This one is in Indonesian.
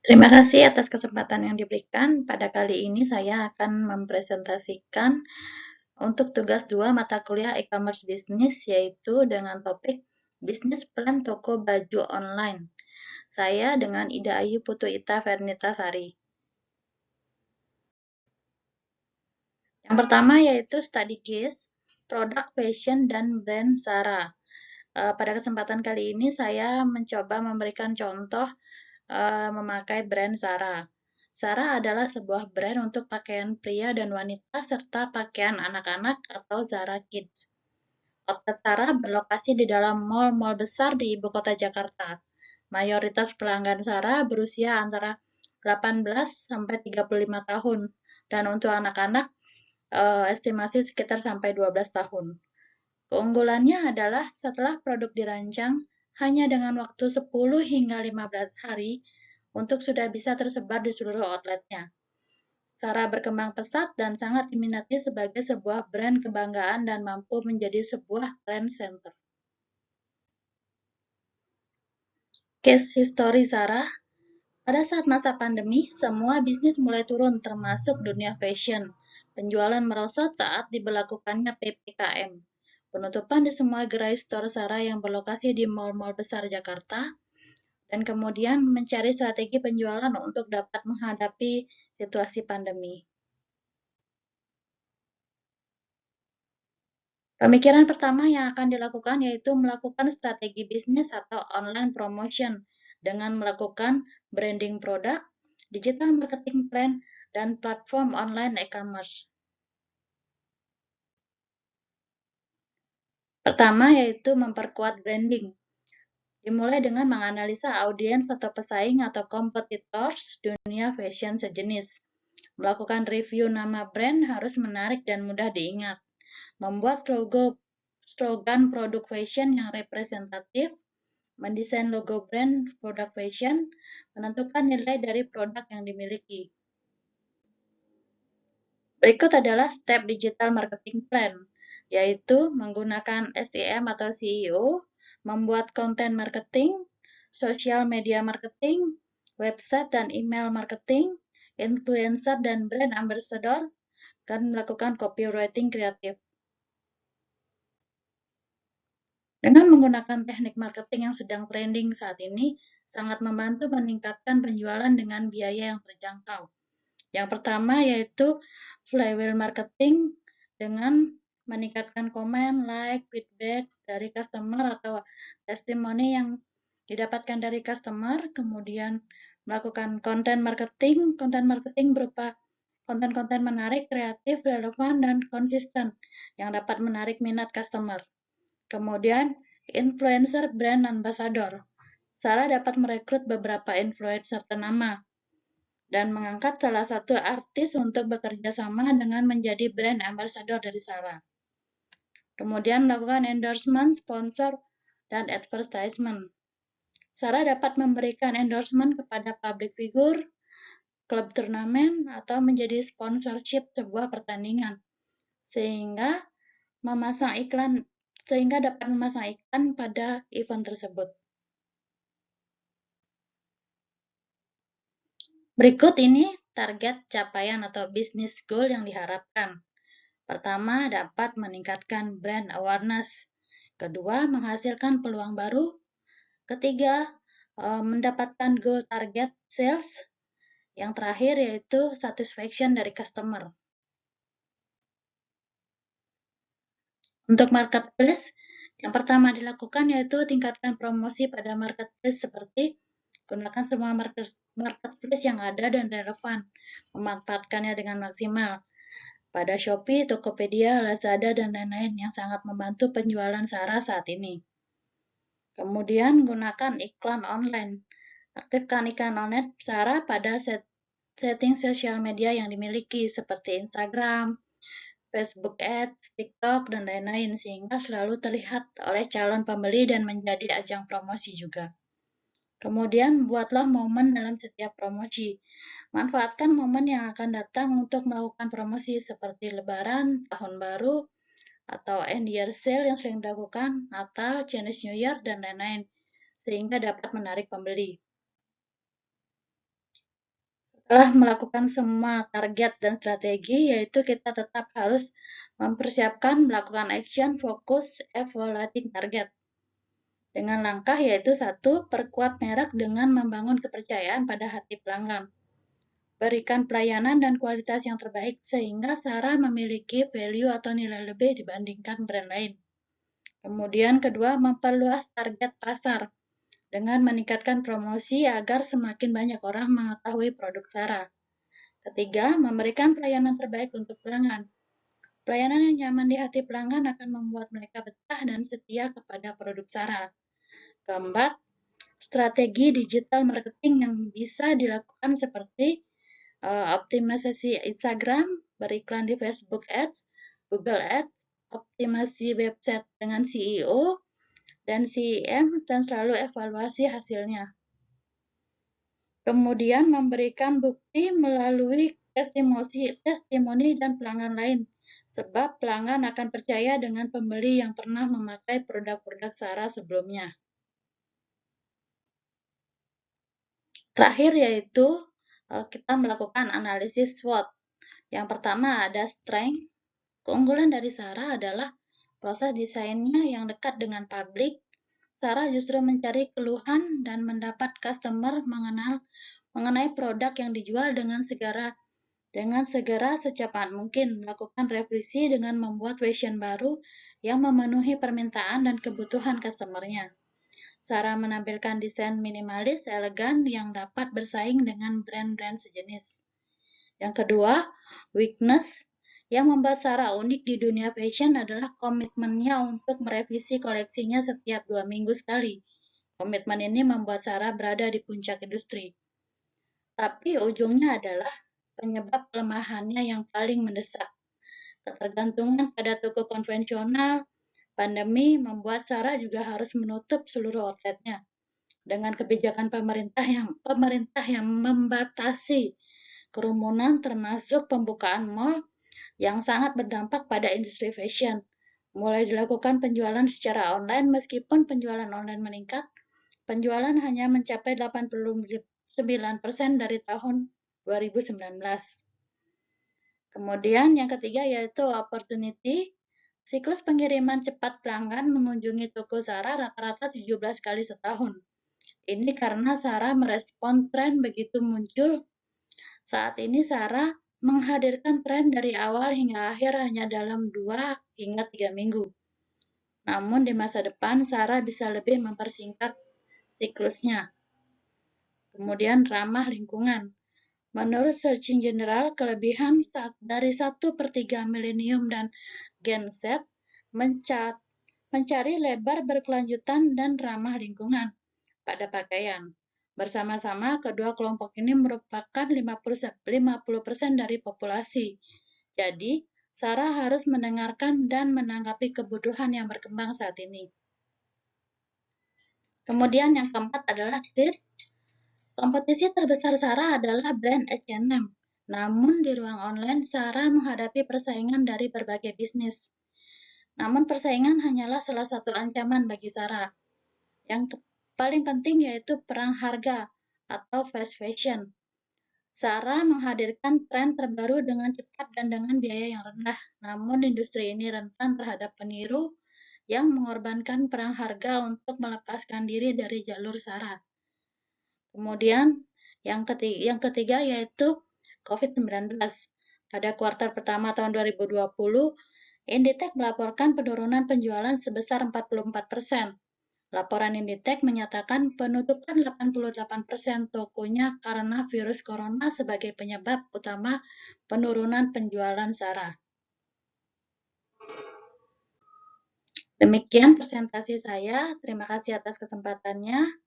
Terima kasih atas kesempatan yang diberikan. Pada kali ini saya akan mempresentasikan untuk tugas 2 mata kuliah e-commerce bisnis, yaitu dengan topik bisnis plan toko baju online. Saya dengan Ida Ayu Putu Ita Vernita Sari. Yang pertama yaitu study case, produk fashion dan brand Zara. Pada kesempatan kali ini saya mencoba memberikan contoh memakai brand Zara. Zara adalah sebuah brand untuk pakaian pria dan wanita serta pakaian anak-anak atau Zara Kids. Outlet Zara berlokasi di dalam mal-mal besar di ibu kota Jakarta. Mayoritas pelanggan Zara berusia antara 18 sampai 35 tahun dan untuk anak-anak estimasi sekitar sampai 12 tahun. Keunggulannya adalah setelah produk dirancang, hanya dengan waktu 10 hingga 15 hari untuk sudah bisa tersebar di seluruh outletnya. Zara berkembang pesat dan sangat diminati sebagai sebuah brand kebanggaan dan mampu menjadi sebuah trend center. Case history Zara, pada saat masa pandemi, semua bisnis mulai turun termasuk dunia fashion. Penjualan merosot saat diberlakukannya PPKM. Penutupan di semua gerai store Zara yang berlokasi di mal-mal besar Jakarta, dan kemudian mencari strategi penjualan untuk dapat menghadapi situasi pandemi. Pemikiran pertama yang akan dilakukan yaitu melakukan strategi bisnis atau online promotion dengan melakukan branding produk, digital marketing plan, dan platform online e-commerce. Pertama yaitu memperkuat branding. Dimulai dengan menganalisa audiens atau pesaing atau competitors dunia fashion sejenis. Melakukan review nama brand harus menarik dan mudah diingat. Membuat slogan produk fashion yang representatif, mendesain logo brand produk fashion, menentukan nilai dari produk yang dimiliki. Berikut adalah step digital marketing plan, yaitu menggunakan SEM atau SEO, membuat konten marketing, social media marketing, website dan email marketing, influencer dan brand ambassador, dan melakukan copywriting kreatif. Dengan menggunakan teknik marketing yang sedang trending saat ini, sangat membantu meningkatkan penjualan dengan biaya yang terjangkau. Yang pertama yaitu flywheel marketing dengan meningkatkan komen, like, feedback dari customer atau testimoni yang didapatkan dari customer, kemudian melakukan konten marketing berupa konten-konten menarik, kreatif, relevan, dan konsisten yang dapat menarik minat customer. Kemudian, influencer brand ambassador. Zara dapat merekrut beberapa influencer ternama dan mengangkat salah satu artis untuk bekerja sama dengan menjadi brand ambassador dari Zara. Kemudian melakukan endorsement, sponsor, dan advertisement. Zara dapat memberikan endorsement kepada public figure, klub turnamen, atau menjadi sponsorship sebuah pertandingan, sehingga dapat memasang iklan pada event tersebut. Berikut ini target capaian atau business goal yang diharapkan. Pertama, dapat meningkatkan brand awareness. Kedua, menghasilkan peluang baru. Ketiga, mendapatkan goal target sales. Yang terakhir yaitu satisfaction dari customer. Untuk marketplace, yang pertama dilakukan yaitu tingkatkan promosi pada marketplace seperti gunakan semua marketplace yang ada dan relevan, memanfaatkannya dengan maksimal. Pada Shopee, Tokopedia, Lazada, dan lain-lain yang sangat membantu penjualan Zara saat ini. Kemudian gunakan iklan online. Aktifkan iklan online Zara pada setting sosial media yang dimiliki seperti Instagram, Facebook Ads, TikTok, dan lain-lain sehingga selalu terlihat oleh calon pembeli dan menjadi ajang promosi juga. Kemudian buatlah momen dalam setiap promosi. Manfaatkan momen yang akan datang untuk melakukan promosi seperti Lebaran, Tahun Baru, atau end year sale yang sering dilakukan, Natal, Chinese New Year, dan lain-lain, sehingga dapat menarik pembeli. Setelah melakukan semua target dan strategi, yaitu kita tetap harus mempersiapkan melakukan action, fokus, evaluating target. Dengan langkah yaitu satu, perkuat merek dengan membangun kepercayaan pada hati pelanggan. Berikan pelayanan dan kualitas yang terbaik sehingga Sarah memiliki value atau nilai lebih dibandingkan brand lain. Kemudian kedua, memperluas target pasar dengan meningkatkan promosi agar semakin banyak orang mengetahui produk Sarah. Ketiga, memberikan pelayanan terbaik untuk pelanggan. Pelayanan yang nyaman di hati pelanggan akan membuat mereka betah dan setia kepada produk Sarah. Keempat, strategi digital marketing yang bisa dilakukan seperti optimalisasi Instagram, beriklan di Facebook Ads, Google Ads, optimasi website dengan CEO dan CEM, dan selalu evaluasi hasilnya. Kemudian memberikan bukti melalui testimoni dan pelanggan lain, sebab pelanggan akan percaya dengan pembeli yang pernah memakai produk-produk Sarah sebelumnya. Terakhir yaitu kita melakukan analisis SWOT. Yang pertama ada strength. Keunggulan dari Sarah adalah proses desainnya yang dekat dengan publik. Sarah justru mencari keluhan dan mendapat customer mengenai produk yang dijual dengan segera secepat mungkin melakukan revisi dengan membuat fashion baru yang memenuhi permintaan dan kebutuhan customer-nya. Sarah menampilkan desain minimalis, elegan yang dapat bersaing dengan brand-brand sejenis. Yang kedua, weakness. Yang membuat Sarah unik di dunia fashion adalah komitmennya untuk merevisi koleksinya setiap 2 minggu sekali. Komitmen ini membuat Sarah berada di puncak industri. Tapi ujungnya adalah penyebab kelemahannya yang paling mendesak. Ketergantungan pada toko konvensional, pandemi membuat Sarah juga harus menutup seluruh outletnya. Dengan kebijakan pemerintah yang membatasi kerumunan termasuk pembukaan mall yang sangat berdampak pada industri fashion. Mulai dilakukan penjualan secara online meskipun penjualan online meningkat, penjualan hanya mencapai 89% dari tahun 2019. Kemudian yang ketiga yaitu opportunity. Siklus pengiriman cepat pelanggan mengunjungi toko Sarah rata-rata 17 kali setahun. Ini karena Sarah merespon tren begitu muncul. Saat ini Sarah menghadirkan tren dari awal hingga akhir hanya dalam 2 hingga 3 minggu. Namun di masa depan Sarah bisa lebih mempersingkat siklusnya. Kemudian ramah lingkungan. Menurut Searching General, kelebihan dari 1/3 milenium dan Gen Z mencari lebar berkelanjutan dan ramah lingkungan pada pakaian. Bersama-sama, kedua kelompok ini merupakan 50% dari populasi. Jadi, Sarah harus mendengarkan dan menanggapi kebutuhan yang berkembang saat ini. Kemudian yang keempat adalah threat. Kompetisi terbesar Sarah adalah brand H&M. Namun di ruang online, Sarah menghadapi persaingan dari berbagai bisnis. Namun persaingan hanyalah salah satu ancaman bagi Sarah. Yang paling penting yaitu perang harga atau fast fashion. Sarah menghadirkan tren terbaru dengan cepat dan dengan biaya yang rendah. Namun industri ini rentan terhadap peniru yang mengorbankan perang harga untuk melepaskan diri dari jalur Sarah. Kemudian yang ketiga yaitu COVID-19. Pada kuartal pertama tahun 2020, Inditex melaporkan penurunan penjualan sebesar 44%. Laporan Inditex menyatakan penutupan 88% tokonya karena virus corona sebagai penyebab utama penurunan penjualan Sarah. Demikian presentasi saya. Terima kasih atas kesempatannya.